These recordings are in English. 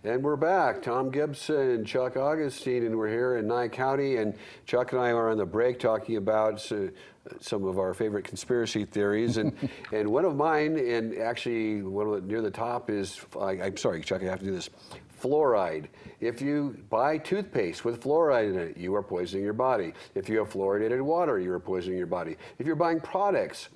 And we're back. Tom Gibson, Chuck Augustin, and we're here in Nye County. And Chuck and I are on the break talking about some of our favorite conspiracy theories. And one of mine, and actually one of the, near the top, is I'm sorry, Chuck, I have to do this. Fluoride. If you buy toothpaste with fluoride in it, you are poisoning your body. If you have fluoridated water, you are poisoning your body. If you're buying products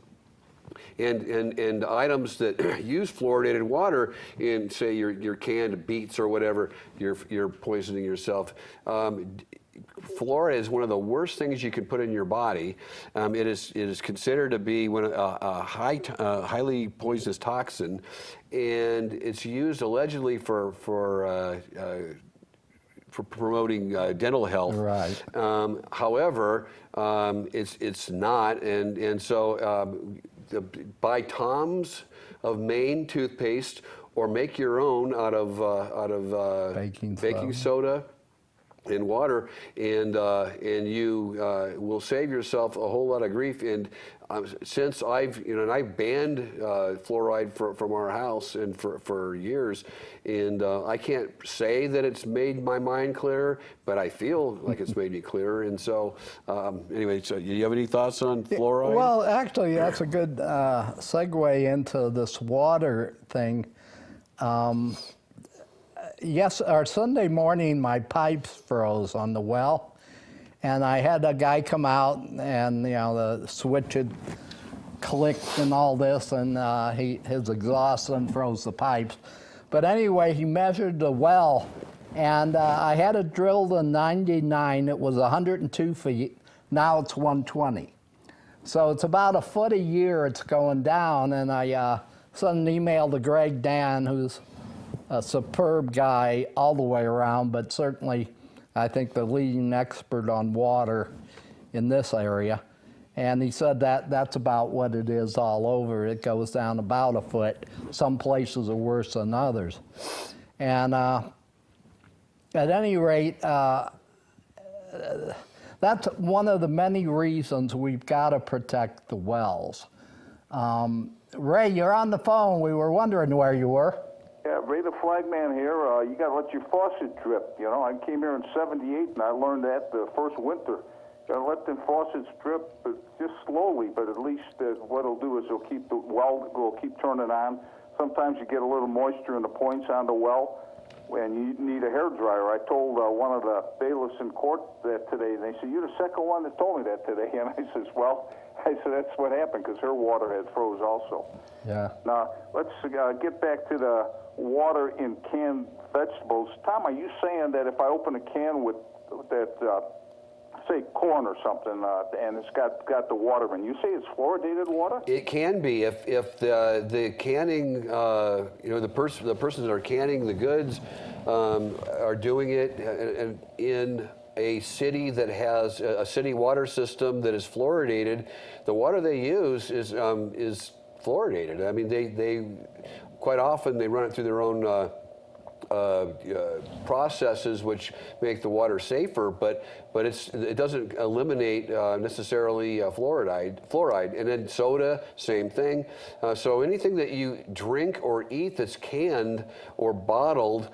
and items that use fluoridated water in, say, your canned beets or whatever, you're poisoning yourself. Fluoride is one of the worst things you can put in your body. It is considered to be a highly poisonous toxin, and it's used allegedly for promoting dental health. Right. However, it's not, and so buy Tom's of Maine toothpaste, or make your own out of baking soda and water, and you will save yourself a whole lot of grief. And since I've banned fluoride from our house and for years, and I can't say that it's made my mind clearer, but I feel like it's made me clearer. And so anyway, so you have any thoughts on fluoride? Well, actually, that's a good segue into this water thing. Yes, or Sunday morning, my pipes froze on the well, and I had a guy come out, and the switch had clicked and all this, and his exhaust unfroze the pipes. But anyway, he measured the well, and I had it drilled in '99. It was 102 feet. Now it's 120. So it's about a foot a year it's going down, and I sent an email to Greg Dan, who's a superb guy all the way around, but certainly I think the leading expert on water in this area. And he said that's about what it is all over. It goes down about a foot. Some places are worse than others. And at any rate, that's one of the many reasons we've got to protect the wells. Ray, you're on the phone. We were wondering where you were. Yeah, Ray the Flagman here. You got to let your faucet drip. I came here in '78, and I learned that the first winter. Got to let them faucets drip, but just slowly. But at least what it'll do is it'll keep the well will keep turning on. Sometimes you get a little moisture in the points on the well, and you need a hair dryer. I told one of the bailiffs in court that today, and they said, "You're the second one that told me that today." And I says, "Well," I said, "that's what happened because her water had froze also." Yeah. Now let's get back to the water in canned vegetables. Tom, are you saying that if I open a can with that, say corn or something, and it's got the water in, you say it's fluoridated water? It can be if the canning, the persons that are canning the goods are doing it in a city that has a city water system that is fluoridated. The water they use is fluoridated. I mean, they quite often they run it through their own processes, which make the water safer, but it doesn't eliminate necessarily fluoride. And then soda, same thing. So anything that you drink or eat that's canned or bottled,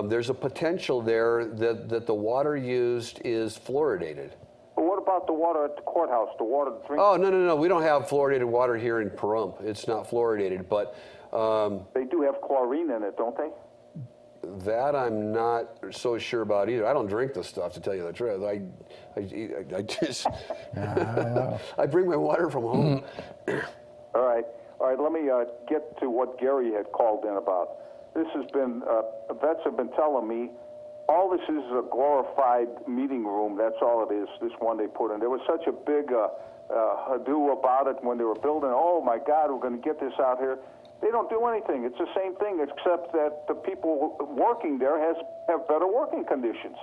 there's a potential there that the water used is fluoridated. But what about the water at the courthouse, the water to drink? Oh, no. We don't have fluoridated water here in Pahrump. It's not fluoridated, but they do have chlorine in it, don't they? That I'm not so sure about either. I don't drink the stuff, to tell you the truth. I just I bring my water from home. All right. Let me get to what Gary had called in about. This has been vets have been telling me all this is a glorified meeting room. That's all it is. This one they put in. There was such a big ado about it when they were building. Oh my God, we're going to get this out here. They don't do anything. It's the same thing, except that the people working there have better working conditions.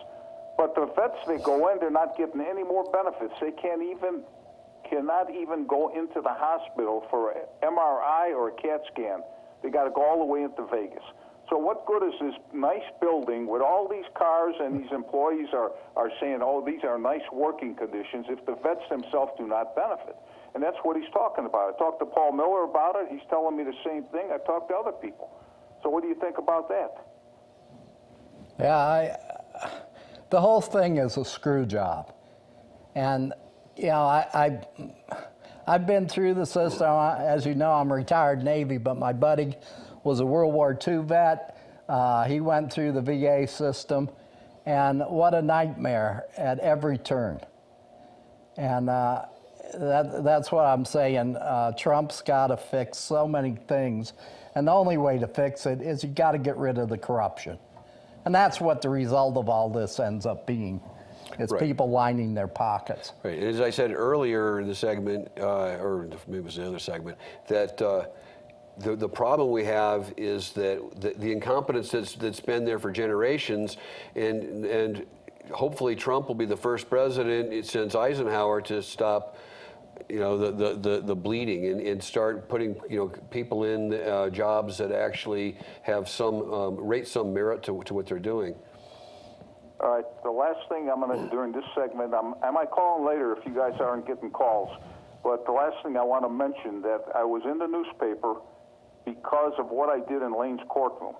But the vets, they go in, they're not getting any more benefits. They cannot even go into the hospital for an MRI or a CAT scan. They got to go all the way into Vegas. So what good is this nice building with all these cars and these employees are saying, oh, these are nice working conditions, if the vets themselves do not benefit? And that's what he's talking about. I talked to Paul Miller about it. He's telling me the same thing. I talked to other people. So what do you think about that? Yeah, the whole thing is a screw job. And, you know, I've been through the system. As you know, I'm retired Navy, but my buddy was a World War II vet. He went through the VA system, and what a nightmare at every turn. And that's what I'm saying. Trump's got to fix so many things, and the only way to fix it is you got to get rid of the corruption. And that's what the result of all this ends up being. It's Right. people lining their pockets. Right. And as I said earlier in the segment, or maybe it was the other segment, that the problem we have is that the incompetence that's been there for generations, and hopefully Trump will be the first president since Eisenhower to stop, you know, the bleeding and start putting, you know, people in jobs that actually have some rate some merit to what they're doing. All right, the last thing I'm going to, during this segment, I might call in later if you guys aren't getting calls, but the last thing I want to mention that I was in the newspaper because of what I did in Lane's courtroom,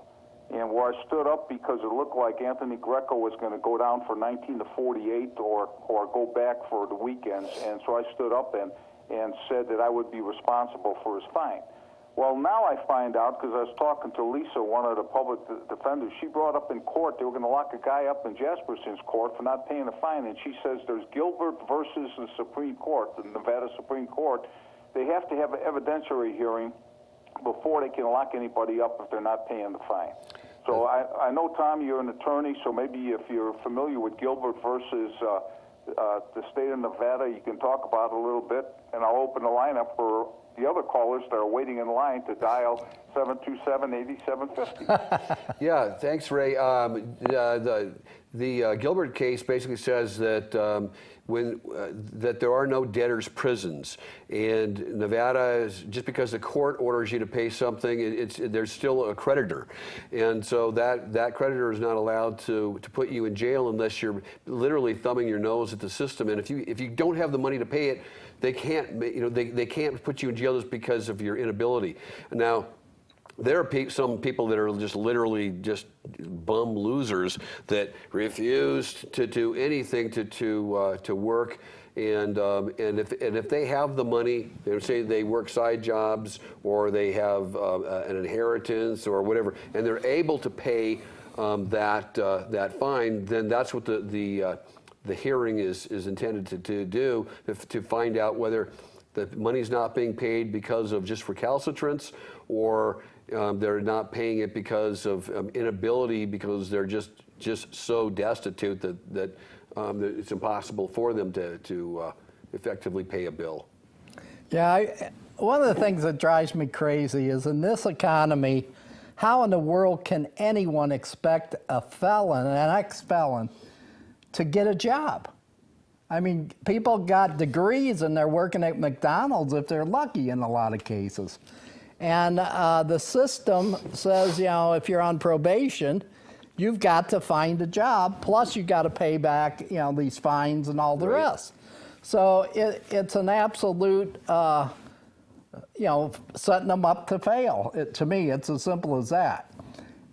and where I stood up because it looked like Anthony Greco was going to go down for 19 to 48 or go back for the weekends, and so I stood up and said that I would be responsible for his fine. Well, now I find out, because I was talking to Lisa, one of the public defenders, she brought up in court they were going to lock a guy up in Jasperson's court for not paying a fine, and she says there's Gilbert versus the Supreme Court, the Nevada Supreme Court. They have to have an evidentiary hearing before they can lock anybody up if they're not paying the fine. So I know, Tom, you're an attorney, so maybe if you're familiar with Gilbert versus the state of Nevada, you can talk about it a little bit, and I'll open the line up for the other callers that are waiting in line to dial 727-8750. Yeah, thanks, Ray. The Gilbert case basically says that that there are no debtors' prisons, and Nevada, just because the court orders you to pay something, there's still a creditor, and so that creditor is not allowed to put you in jail unless you're literally thumbing your nose at the system. And if you don't have the money to pay it, they can't they can't put you in jail just because of your inability. Now, there are some people that are just literally just bum losers that refuse to do anything to work, and if they have the money, they say they work side jobs or they have an inheritance or whatever, and they're able to pay that fine, then that's what the hearing is intended to do, to find out whether the money's not being paid because of just recalcitrance, or they're not paying it because of inability, because they're just so destitute that it's impossible for them to effectively pay a bill. Yeah, one of the things that drives me crazy is, in this economy, how in the world can anyone expect a felon, an ex-felon, to get a job? I mean, people got degrees and they're working at McDonald's if they're lucky in a lot of cases. And the system says, you know, if you're on probation, you've got to find a job, plus you got to pay back, you know, these fines and all the rest. So it's an absolute, you know, setting them up to fail. To me, it's as simple as that.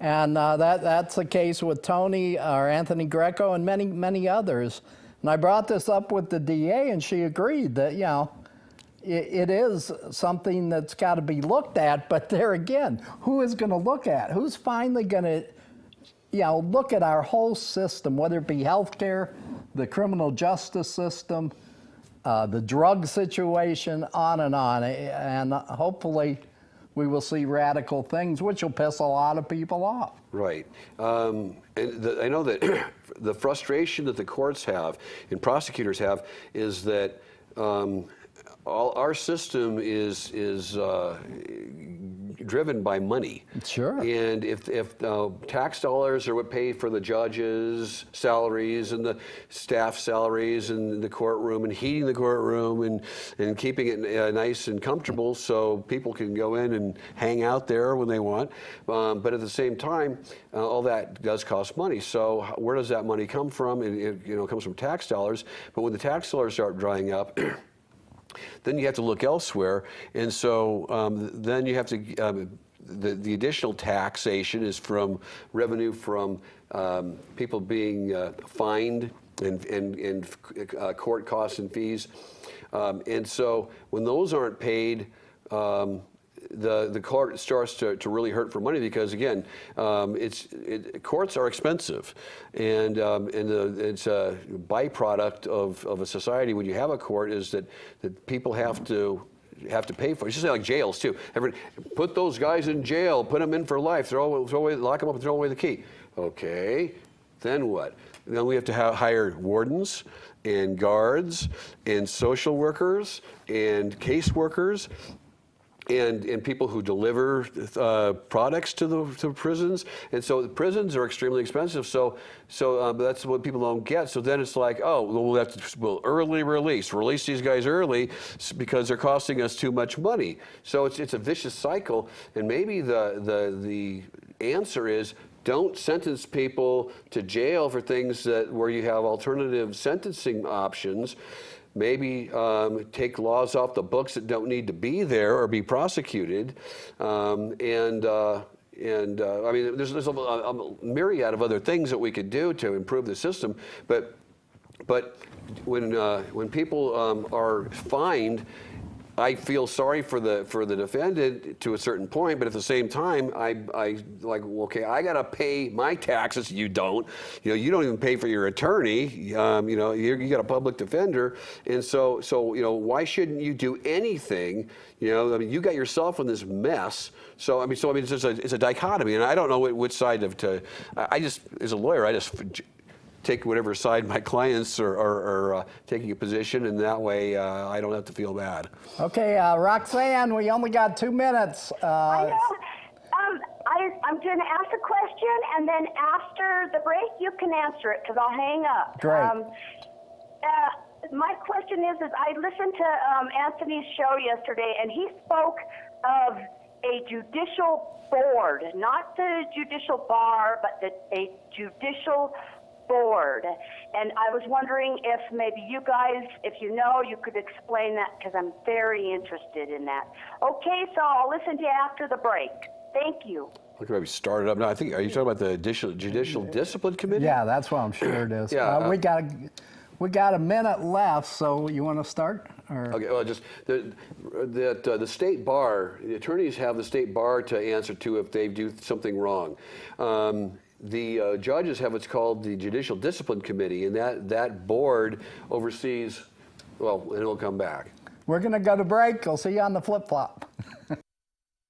And that's the case with Tony or Anthony Greco and many, many others. And I brought this up with the DA, and she agreed that, you know, it is something that's got to be looked at. But there again, who is going to look at? Who's finally going to, you know, look at our whole system, whether it be healthcare, the criminal justice system, the drug situation, on. And hopefully we will see radical things, which will piss a lot of people off. Right. And I know that the frustration that the courts have and prosecutors have is that our system is driven by money. Sure. And if tax dollars are what pay for the judges' salaries and the staff salaries and the courtroom and heating the courtroom and keeping it nice and comfortable so people can go in and hang out there when they want, but at the same time, all that does cost money. So where does that money come from? It comes from tax dollars. But when the tax dollars start drying up, then you have to look elsewhere, and so then you have to the additional taxation is from revenue from people being fined and court costs and fees. And so when those aren't paid, the court starts to really hurt for money because, again, courts are expensive, and it's a byproduct of a society. When you have a court, is that people have to pay for it. It's just like jails too. Put those guys in jail, put them in for life, lock them up and throw away the key. Okay, then what? Then we have to hire wardens and guards and social workers and caseworkers and people who deliver products to the prisons. And so the prisons are extremely expensive. So that's what people don't get. So then it's like, oh, we'll early release these guys early because they're costing us too much money. So it's a vicious cycle. And maybe the answer is, don't sentence people to jail for things where you have alternative sentencing options. Maybe take laws off the books that don't need to be there or be prosecuted. I mean, there's a myriad of other things that we could do to improve the system. But when people are fined, I feel sorry for the defendant to a certain point, but at the same time, I like, okay, I got to pay my taxes. You don't. You don't even pay for your attorney. You got a public defender, and so why shouldn't you do anything? I mean, you got yourself in this mess. So I mean, it's a dichotomy, and I don't know which side I just, as a lawyer, I just take whatever side my clients are taking a position, and that way I don't have to feel bad. Okay, Roxanne, we only got 2 minutes. I know. I'm going to ask a question, and then after the break, you can answer it because I'll hang up. Great. My question is I listened to Anthony's show yesterday, and he spoke of a judicial board, not the judicial bar, but a judicial board. And I was wondering if maybe you guys, if you know, you could explain that because I'm very interested in that. Okay, so I'll listen to you after the break. Thank you. Okay, we started up now. I think, are you talking about the Judicial Discipline Committee? Yeah, that's what I'm sure it is. Yeah, we got a minute left, so you want to start? Or? Okay, well, just the state bar, the attorneys have the state bar to answer to if they do something wrong. The judges have what's called the Judicial Discipline Committee, and that board oversees, well, and it'll come back. We're going to go to break. I'll see you on the flip-flop.